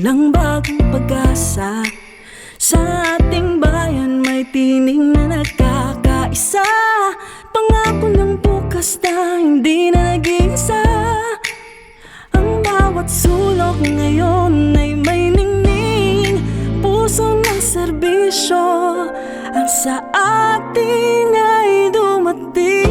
walang bagong pag-asa. Sa ating bayan may tining na nagkakaisa, pangako ng bukas na hindi na nag-iisa. Ang bawat sulok ngayon ay may ningning, puso ng serbisyo ang sa atin ay dumating.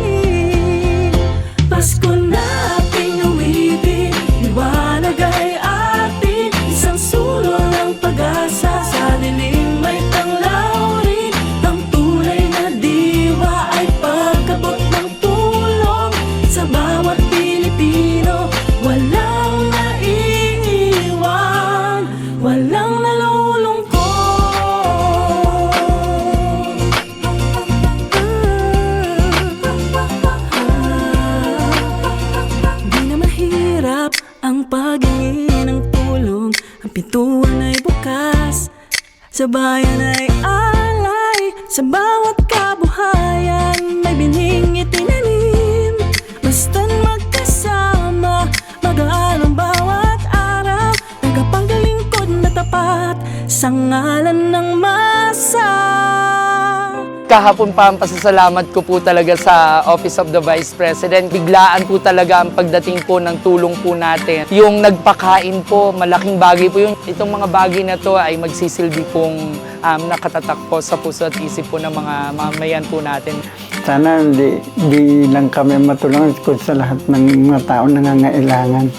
Pasko na ating awitin, liwanag ay atin, isang sulong ng pag-asa. Sa dilim may tanglaw rin, ang tunay na diwa ay pagkabot ng tulong sa bawat Pilipino. Walang naiiwan, walang nalulungkot. Di na mahirap ang paghingi ng tulong, ang pintuan ay bukas, sa bayan ay alay, sa bawat kabuhayan may binhing itinanim. Basta't magkasama, mag-aaral ang bawat araw, nagkapaglingkod na tapat sa ngalan ng masa. Kahapon pa ang pasasalamat ko po talaga sa Office of the Vice President. Biglaan po talaga ang pagdating po ng tulong po natin. Yung nagpakain po, malaking bagay po yun. Itong mga bagay na to ay magsisilbi pong nakatatak po sa puso at isip po ng mga mamayan po natin. Sana di lang kami matulungan kung sa lahat ng mga tao nangangailangan.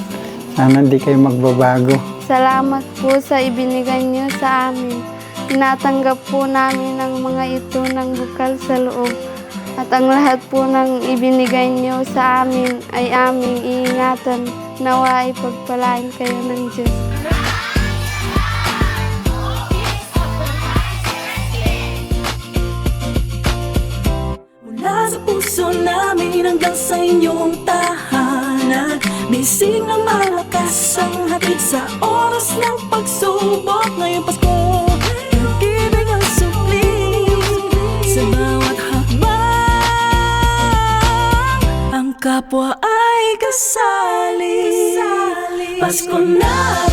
Sana di kayo magbabago. Salamat po sa ibinigay niyo sa amin. Tinatanggap po namin ang mga ito ng bukal sa loob. At ang lahat po ng ibinigay niyo sa amin ay aming iingatan. Nawa ay pagpalain kayo ng Diyos. Mula sa puso namin hanggang sa inyong tahanan, bisig na malakas ang hatid sa oras ng pagsubok. Ngayong Pasko, pag-ibig ang supling sa bawat hakbang, ang kapwa ay kasali. Pasko na